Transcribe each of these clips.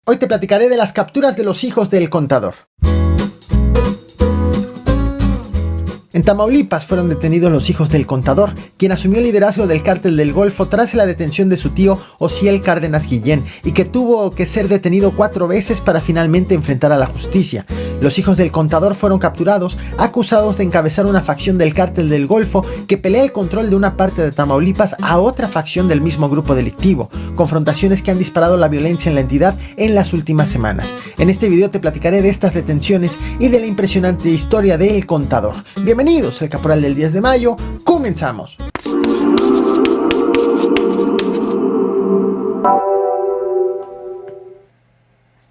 Hoy te platicaré de las capturas de los hijos del contador. En Tamaulipas fueron detenidos los hijos del contador, quien asumió el liderazgo del Cártel del Golfo tras la detención de su tío Osiel Cárdenas Guillén y que tuvo que ser detenido 4 veces para finalmente enfrentar a la justicia. Los hijos del contador fueron capturados, acusados de encabezar una facción del Cártel del Golfo que pelea el control de una parte de Tamaulipas a otra facción del mismo grupo delictivo, confrontaciones que han disparado la violencia en la entidad en las últimas semanas. En este video te platicaré de estas detenciones y de la impresionante historia del contador. Bienvenidos al Caporal del 10 de mayo, comenzamos.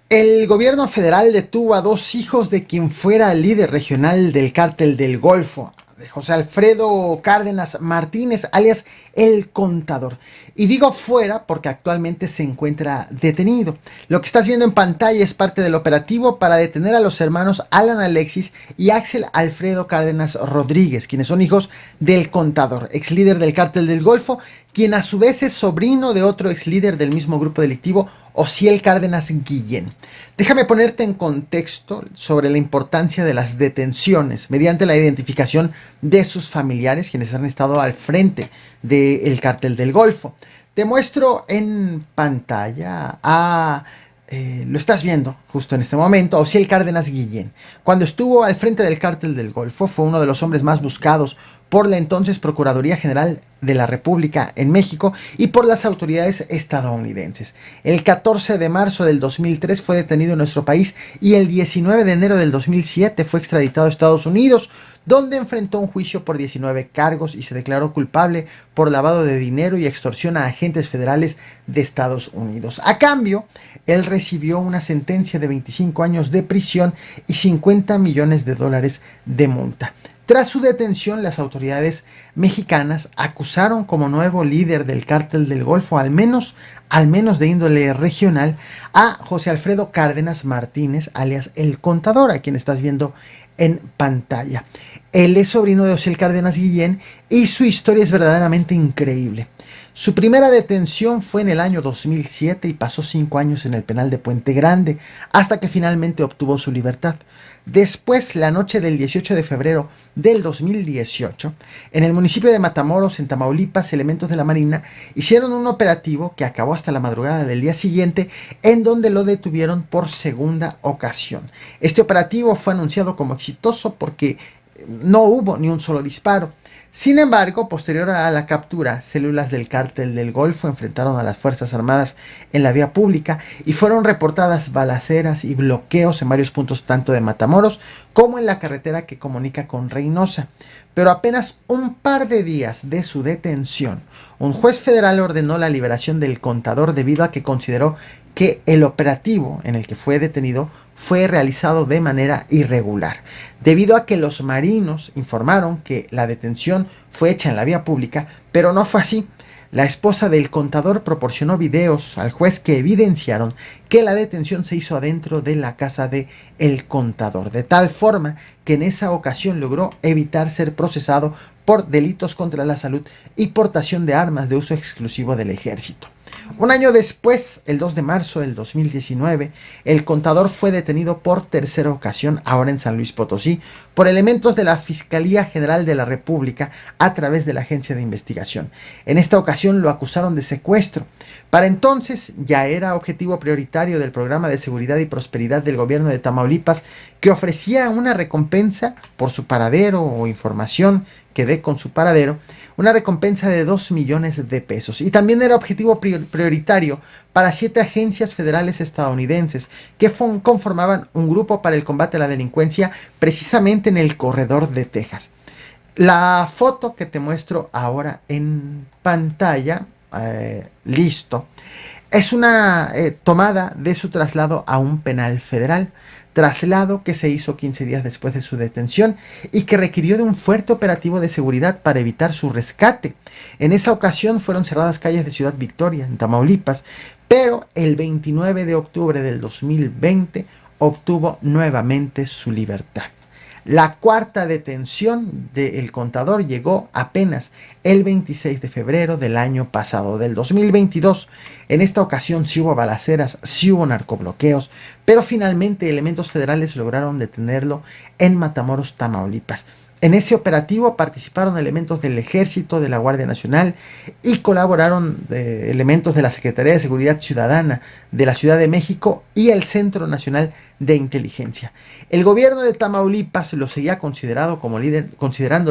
El gobierno federal detuvo a 2 hijos de quien fuera el líder regional del Cártel del Golfo, de José Alfredo Cárdenas Martínez, alias El Contador. Y digo fuera porque actualmente se encuentra detenido. Lo que estás viendo en pantalla es parte del operativo para detener a los hermanos Alan Alexis y Axel Alfredo Cárdenas Rodríguez, quienes son hijos del Contador, ex líder del Cártel del Golfo, quien a su vez es sobrino de otro ex líder del mismo grupo delictivo, Osiel Cárdenas Guillén. Déjame ponerte en contexto sobre la importancia de las detenciones mediante la identificación de sus familiares, quienes han estado al frente del Cártel del Golfo. Te muestro en pantalla lo estás viendo justo en este momento, Osiel Cárdenas Guillén. Cuando estuvo al frente del Cártel del Golfo, fue uno de los hombres más buscados por la entonces Procuraduría General de la República en México y por las autoridades estadounidenses. El 14 de marzo del 2003 fue detenido en nuestro país y el 19 de enero del 2007 fue extraditado a Estados Unidos, donde enfrentó un juicio por 19 cargos y se declaró culpable por lavado de dinero y extorsión a agentes federales de Estados Unidos. A cambio, él recibió una sentencia de 25 años de prisión y $50 millones de multa. Tras su detención, las autoridades mexicanas acusaron como nuevo líder del Cártel del Golfo, al menos de índole regional, a José Alfredo Cárdenas Martínez, alias El Contador, a quien estás viendo en pantalla. Él es sobrino de Osiel Cárdenas Guillén y su historia es verdaderamente increíble. Su primera detención fue en el año 2007 y pasó 5 años en el penal de Puente Grande, hasta que finalmente obtuvo su libertad. Después, la noche del 18 de febrero del 2018, en el municipio de Matamoros, en Tamaulipas, elementos de la Marina hicieron un operativo que acabó hasta la madrugada del día siguiente, en donde lo detuvieron por segunda ocasión. Este operativo fue anunciado como exitoso porque no hubo ni un solo disparo. Sin embargo, posterior a la captura, células del Cártel del Golfo enfrentaron a las Fuerzas Armadas en la vía pública y fueron reportadas balaceras y bloqueos en varios puntos tanto de Matamoros como en la carretera que comunica con Reynosa. Pero apenas un par de días de su detención, un juez federal ordenó la liberación del Contador debido a que consideró que el operativo en el que fue detenido fue realizado de manera irregular, debido a que los marinos informaron que la detención fue hecha en la vía pública, pero no fue así. La esposa del Contador proporcionó videos al juez que evidenciaron que la detención se hizo adentro de la casa de El Contador, de tal forma que en esa ocasión logró evitar ser procesado por delitos contra la salud y portación de armas de uso exclusivo del ejército. Un año después, el 2 de marzo del 2019, El Contador fue detenido por tercera ocasión, ahora en San Luis Potosí, por elementos de la Fiscalía General de la República a través de la Agencia de Investigación. En esta ocasión lo acusaron de secuestro. Para entonces ya era objetivo prioritario del Programa de Seguridad y Prosperidad del gobierno de Tamaulipas, que ofrecía una recompensa por su paradero o información que dé con su paradero, una recompensa de $2 millones de pesos. Y también era objetivo prioritario para 7 agencias federales estadounidenses que conformaban un grupo para el combate a la delincuencia precisamente en el corredor de Texas. La foto que te muestro ahora en pantalla, listo, es una tomada de su traslado a un penal federal, traslado que se hizo 15 días después de su detención y que requirió de un fuerte operativo de seguridad para evitar su rescate. En esa ocasión fueron cerradas calles de Ciudad Victoria, en Tamaulipas, pero el 29 de octubre del 2020 obtuvo nuevamente su libertad. La cuarta detención del contador llegó apenas el 26 de febrero del año pasado, del 2022. En esta ocasión sí hubo balaceras, sí hubo narcobloqueos, pero finalmente elementos federales lograron detenerlo en Matamoros, Tamaulipas. En ese operativo participaron elementos del Ejército, de la Guardia Nacional y colaboraron elementos de la Secretaría de Seguridad Ciudadana de la Ciudad de México y el Centro Nacional de Inteligencia. El gobierno de Tamaulipas lo seguía considerando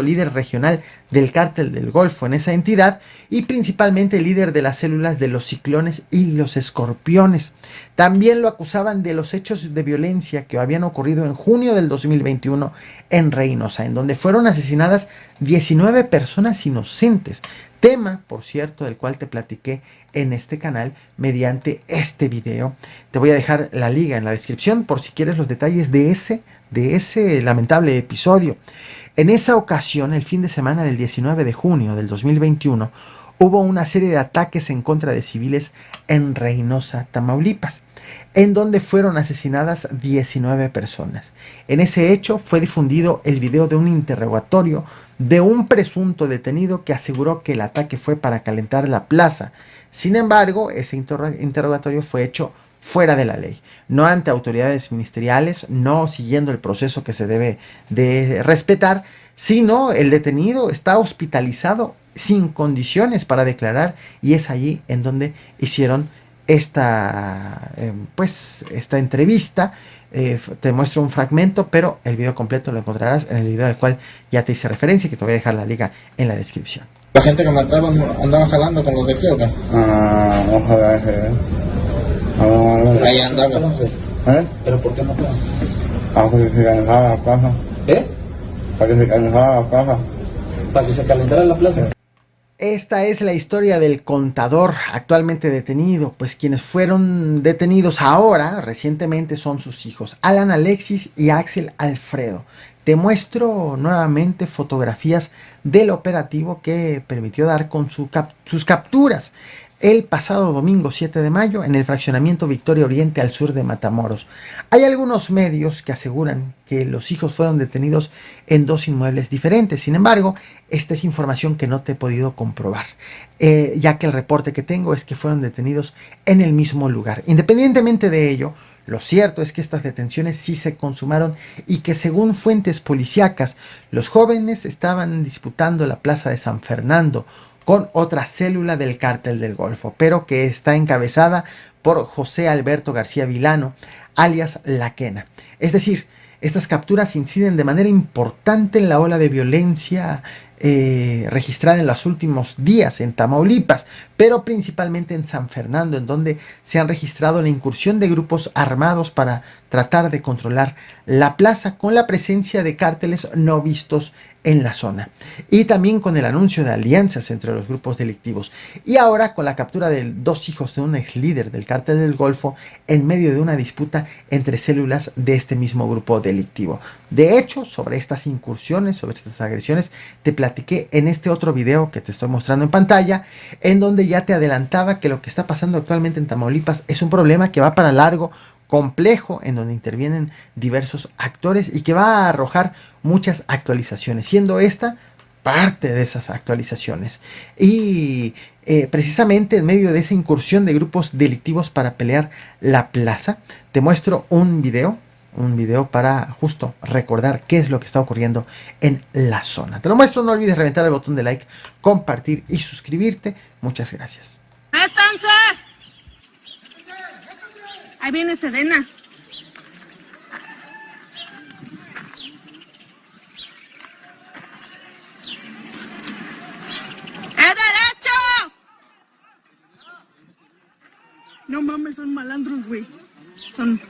líder regional del Cártel del Golfo en esa entidad y principalmente líder de las células de los Ciclones y los Escorpiones. También lo acusaban de los hechos de violencia que habían ocurrido en junio del 2021 en Reynosa, en donde fueron asesinadas 19 personas inocentes. Tema, por cierto, del cual te platiqué en este canal mediante este video. Te voy a dejar la liga en la descripción por si quieres los detalles de ese lamentable episodio. En esa ocasión, el fin de semana del 19 de junio del 2021, hubo una serie de ataques en contra de civiles en Reynosa, Tamaulipas, en donde fueron asesinadas 19 personas. En ese hecho fue difundido el video de un interrogatorio de un presunto detenido que aseguró que el ataque fue para calentar la plaza. Sin embargo, ese interrogatorio fue hecho fuera de la ley, no ante autoridades ministeriales, no siguiendo el proceso que se debe de respetar, sino el detenido está hospitalizado sin condiciones para declarar y es allí en donde hicieron esta entrevista. Te muestro un fragmento, pero el video completo lo encontrarás en el video al cual ya te hice referencia, que te voy a dejar la liga en la descripción. La gente que mataba andaba jalando con los de aquí, ¿o qué? Ojalá Ahí andaba. ¿Pero por qué mataban? Porque se calentaba la plaza. Para que se calentara la plaza. Para que se calentara la plaza. Esta es la historia del contador actualmente detenido, pues quienes fueron detenidos ahora, recientemente, son sus hijos, Alan Alexis y Axel Alfredo. Te muestro nuevamente fotografías del operativo que permitió dar con sus capturas el pasado domingo 7 de mayo en el fraccionamiento Victoria Oriente al sur de Matamoros. Hay algunos medios que aseguran que los hijos fueron detenidos en dos inmuebles diferentes. Sin embargo, esta es información que no te he podido comprobar, ya que el reporte que tengo es que fueron detenidos en el mismo lugar. Independientemente de ello, lo cierto es que estas detenciones sí se consumaron y que según fuentes policíacas, los jóvenes estaban disputando la plaza de San Fernando con otra célula del Cártel del Golfo, pero que está encabezada por José Alberto García Vilano, alias La Quena. Es decir, estas capturas inciden de manera importante en la ola de violencia registrada en los últimos días en Tamaulipas, pero principalmente en San Fernando, en donde se han registrado la incursión de grupos armados para tratar de controlar la plaza con la presencia de cárteles no vistos en la zona y también con el anuncio de alianzas entre los grupos delictivos y ahora con la captura de dos hijos de un ex líder del Cártel del Golfo en medio de una disputa entre células de este mismo grupo delictivo. De hecho, sobre estas incursiones, sobre estas agresiones, te platiqué en este otro video que te estoy mostrando en pantalla, en donde ya te adelantaba que lo que está pasando actualmente en Tamaulipas es un problema que va para largo, complejo, en donde intervienen diversos actores y que va a arrojar muchas actualizaciones, siendo esta parte de esas actualizaciones. Y precisamente en medio de esa incursión de grupos delictivos para pelear la plaza, te muestro un video para justo recordar qué es lo que está ocurriendo en la zona. Te lo muestro, no olvides reventar el botón de like, compartir y suscribirte. Muchas gracias. ¡Métanse! Ahí viene Sedena. ¡Es derecho! No mames, son malandros, güey. Son